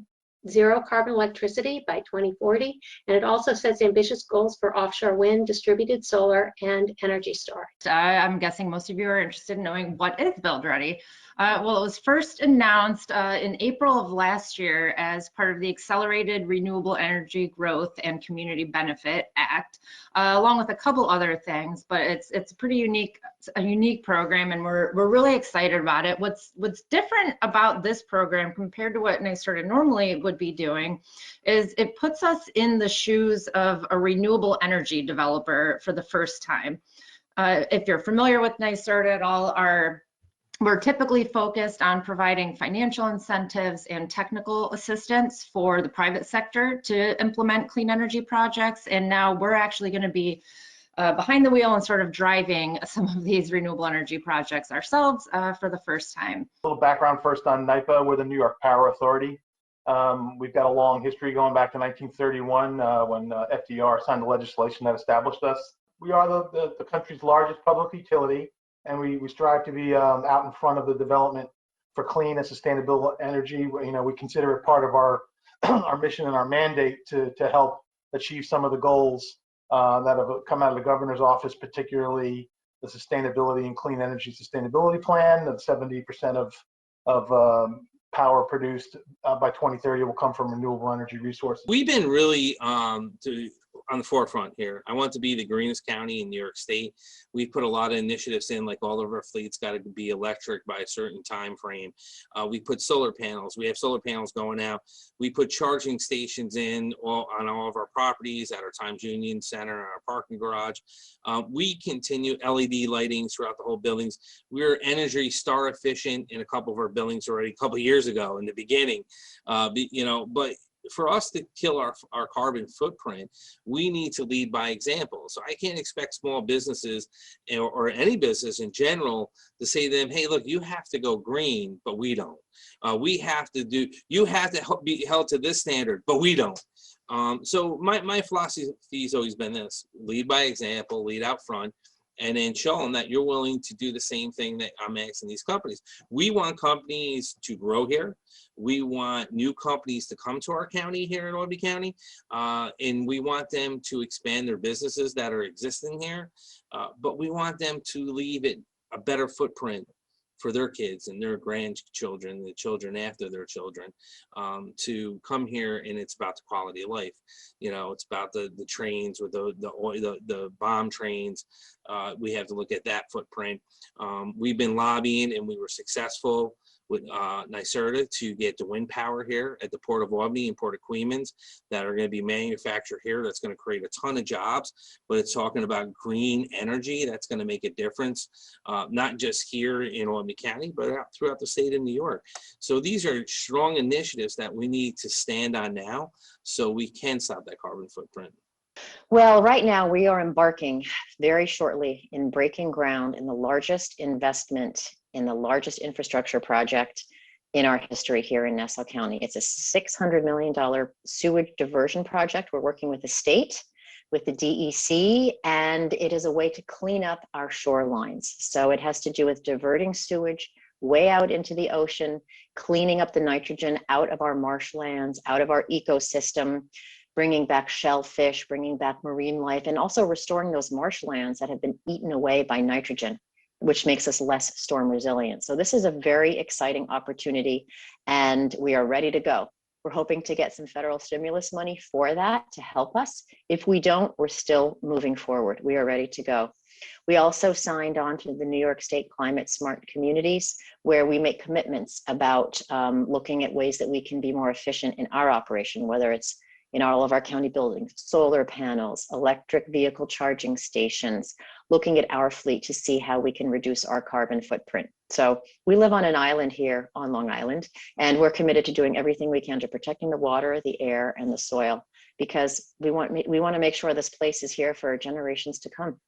zero carbon electricity by 2040, and it also sets ambitious goals for offshore wind, distributed solar, and energy storage. I'm guessing most of you are interested in knowing what is Build Ready. Well, it was first announced in April of last year as part of the Accelerated Renewable Energy Growth and Community Benefit Act, along with a couple other things, but it's a pretty unique program, and we're really excited about it. What's different about this program compared to what NYSERDA normally would be doing is it puts us in the shoes of a renewable energy developer for the first time. If you're familiar with NYSERDA at all, we're typically focused on providing financial incentives and technical assistance for the private sector to implement clean energy projects. And now we're actually going to be behind the wheel and sort of driving some of these renewable energy projects ourselves for the first time. A little background first on NYPA. We're the New York Power Authority. We've got a long history going back to 1931 when FDR signed the legislation that established us. We are the country's largest public utility, and we strive to be out in front of the development for clean and sustainable energy. We consider it part of our our mission and our mandate to help achieve some of the goals that have come out of the governor's office, particularly the Sustainability and Clean Energy Sustainability Plan, that 70% of power produced by 2030 will come from renewable energy resources. We've been really on the forefront here. I want to be the greenest county in New York State. We've put a lot of initiatives in, like all of our fleets got to be electric by a certain time frame. We put solar panels. We have solar panels going out. We put charging stations in on all of our properties, at our Times Union Center, our parking garage. We continue LED lighting throughout the whole buildings. We're energy star efficient in a couple of our buildings already a couple of years ago in the beginning. But for us to kill our carbon footprint, we need to lead by example. So I can't expect small businesses or any business in general to say to them, hey, look, you have to go green, but we don't. You have to be held to this standard, but we don't. So my philosophy has always been this: lead by example, lead out front, and then show them that you're willing to do the same thing that I'm asking these companies. We want companies to grow here. We want new companies to come to our county here in Albany County, and we want them to expand their businesses that are existing here, but we want them to leave it a better footprint for their kids and their grandchildren, the children after their children, to come here. And it's about the quality of life. It's about the trains with the bomb trains. We have to look at that footprint. We've been lobbying, and we were successful with NYSAC to get the wind power here at the Port of Albany and Port of Queens that are going to be manufactured here. That's going to create a ton of jobs, but it's talking about green energy that's going to make a difference, not just here in Albany County, but throughout the state of New York. So these are strong initiatives that we need to stand on now so we can stop that carbon footprint. Well, right now we are embarking very shortly in breaking ground in the largest investment in the largest infrastructure project in our history here in Nassau County. It's a $600 million sewage diversion project. We're working with the state, with the DEC, and it is a way to clean up our shorelines. So it has to do with diverting sewage way out into the ocean, cleaning up the nitrogen out of our marshlands, out of our ecosystem, bringing back shellfish, bringing back marine life, and also restoring those marshlands that have been eaten away by nitrogen, which makes us less storm resilient. So this is a very exciting opportunity, and we are ready to go. We're hoping to get some federal stimulus money for that to help us. If we don't, we're still moving forward. We are ready to go. We also signed on to the New York State Climate Smart Communities, where we make commitments about looking at ways that we can be more efficient in our operation, whether it's in all of our county buildings, solar panels, electric vehicle charging stations, looking at our fleet to see how we can reduce our carbon footprint. So we live on an island here on Long Island, and we're committed to doing everything we can to protecting the water, the air, and the soil, because we want to make sure this place is here for generations to come.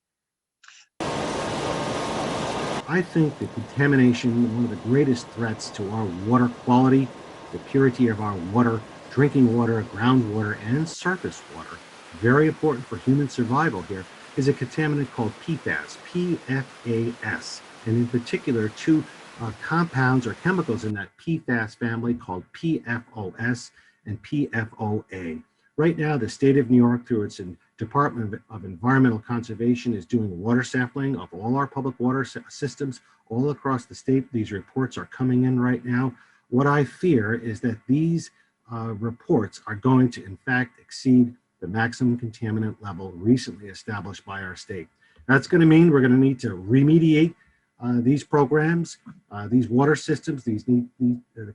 I think that contamination, one of the greatest threats to our water quality, the purity of our water, drinking water, groundwater, and surface water, very important for human survival here, is a contaminant called PFAS, P-F-A-S, and in particular, two compounds or chemicals in that PFAS family called PFOS and PFOA. Right now, the state of New York, through its Department of Environmental Conservation, is doing water sampling of all our public water systems all across the state. These reports are coming in right now. What I fear is that these reports are going to, in fact, exceed the maximum contaminant level recently established by our state. That's going to mean we're going to need to remediate these programs, these water systems. The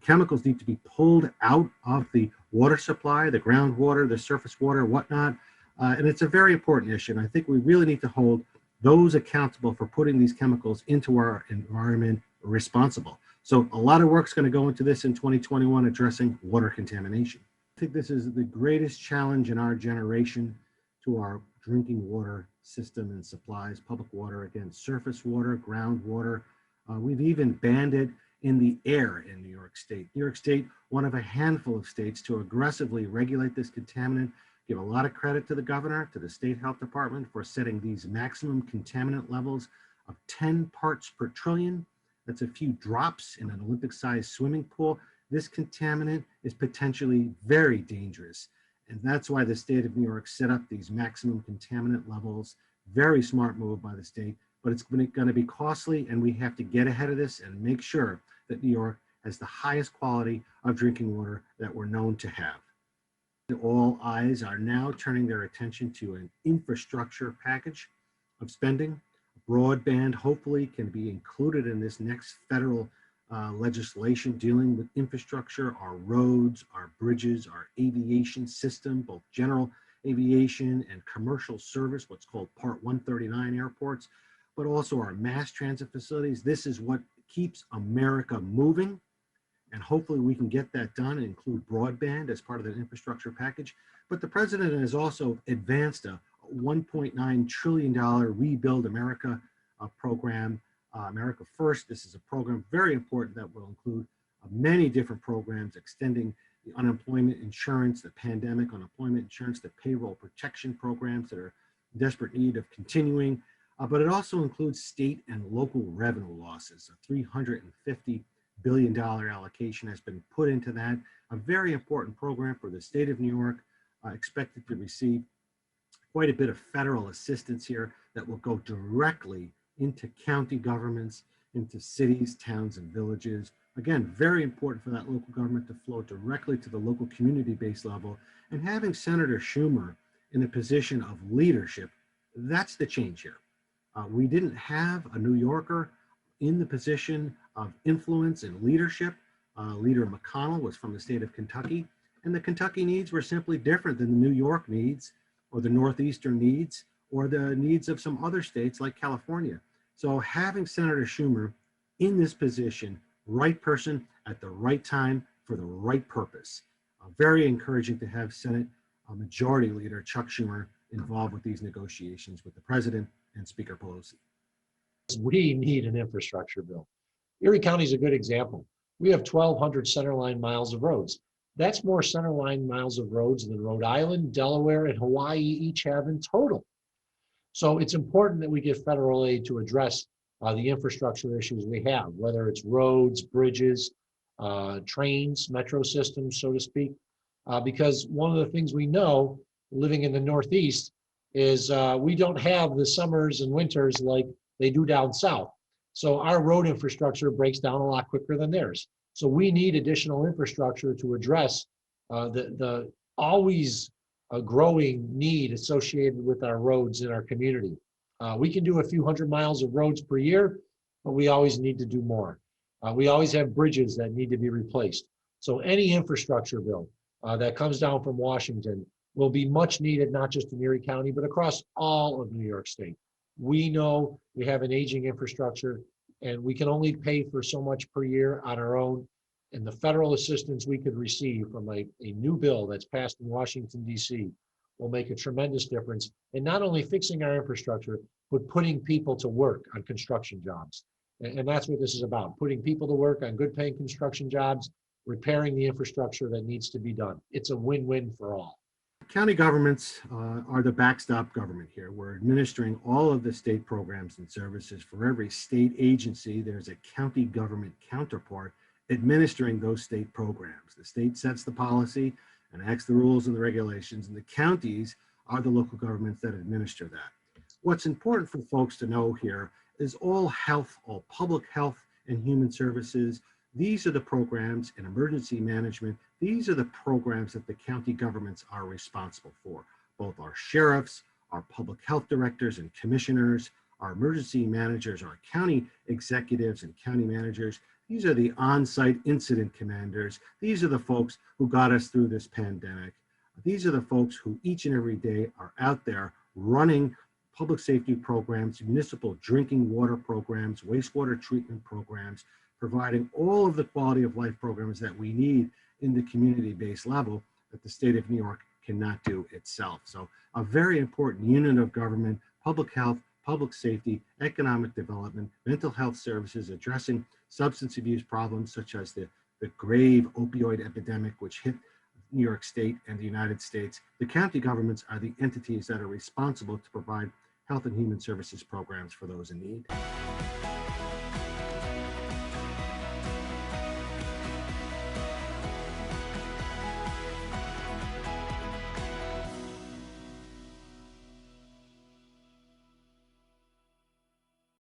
chemicals need to be pulled out of the water supply, the groundwater, the surface water, whatnot. And it's a very important issue. And I think we really need to hold those accountable for putting these chemicals into our environment responsible. So a lot of work's going to go into this in 2021, addressing water contamination. I think this is the greatest challenge in our generation to our drinking water system and supplies, public water, again, surface water, groundwater. We've even banned it in the air in New York State. New York State, one of a handful of states to aggressively regulate this contaminant. Give a lot of credit to the governor, to the state health department for setting these maximum contaminant levels of 10 parts per trillion. That's a few drops in an Olympic-sized swimming pool. This contaminant is potentially very dangerous. And that's why the state of New York set up these maximum contaminant levels. Very smart move by the state, but it's going to be costly, and we have to get ahead of this and make sure that New York has the highest quality of drinking water that we're known to have. All eyes are now turning their attention to an infrastructure package of spending. Broadband hopefully can be included in this next federal legislation dealing with infrastructure, our roads, our bridges, our aviation system, both general aviation and commercial service, what's called Part 139 airports, but also our mass transit facilities. This is what keeps America moving. And hopefully we can get that done and include broadband as part of that infrastructure package. But the president has also advanced a $1.9 trillion Rebuild America program, America First. This is a program very important that will include many different programs extending the unemployment insurance, the pandemic unemployment insurance, the payroll protection programs that are in desperate need of continuing. But it also includes state and local revenue losses. A $350 billion allocation has been put into that. A very important program for the state of New York, expected to receive quite a bit of federal assistance here that will go directly into county governments, into cities, towns, and villages. Again, very important for that local government to flow directly to the local community-based level. And having Senator Schumer in a position of leadership, that's the change here. We didn't have a New Yorker in the position of influence and leadership. Leader McConnell was from the state of Kentucky, and the Kentucky needs were simply different than the New York needs or the Northeastern needs or the needs of some other states like California. So having Senator Schumer in this position, right person at the right time for the right purpose. Very encouraging to have Senate Majority Leader Chuck Schumer involved with these negotiations with the President and Speaker Pelosi. We need an infrastructure bill. Erie County is a good example. We have 1,200 centerline miles of roads. That's more centerline miles of roads than Rhode Island, Delaware, and Hawaii each have in total. So it's important that we get federal aid to address the infrastructure issues we have, whether it's roads, bridges, trains, metro systems, so to speak, because one of the things we know living in the Northeast is we don't have the summers and winters like they do down south. So our road infrastructure breaks down a lot quicker than theirs. So we need additional infrastructure to address the always growing need associated with our roads in our community. We can do a few hundred miles of roads per year, but we always need to do more. We always have bridges that need to be replaced. So any infrastructure bill that comes down from Washington will be much needed, not just in Erie County, but across all of New York State. We know we have an aging infrastructure, and we can only pay for so much per year on our own. And the federal assistance we could receive from a new bill that's passed in Washington, D.C. will make a tremendous difference in not only fixing our infrastructure, but putting people to work on construction jobs. And that's what this is about, putting people to work on good paying construction jobs, repairing the infrastructure that needs to be done. It's a win-win for all. County governments are the backstop government here. We're administering all of the state programs and services. For every state agency, there's a county government counterpart administering those state programs. The state sets the policy and acts the rules and the regulations, and the counties are the local governments that administer that. What's important for folks to know here is all health, all public health and human services. These are the programs in emergency management. These are the programs that the county governments are responsible for. Both our sheriffs, our public health directors and commissioners, our emergency managers, our county executives and county managers. These are the on-site incident commanders. These are the folks who got us through this pandemic. These are the folks who each and every day are out there running public safety programs, municipal drinking water programs, wastewater treatment programs, providing all of the quality of life programs that we need in the community-based level that the state of New York cannot do itself. So a very important unit of government, public health, public safety, economic development, mental health services, addressing substance abuse problems such as the grave opioid epidemic which hit New York State and the United States. The county governments are the entities that are responsible to provide health and human services programs for those in need.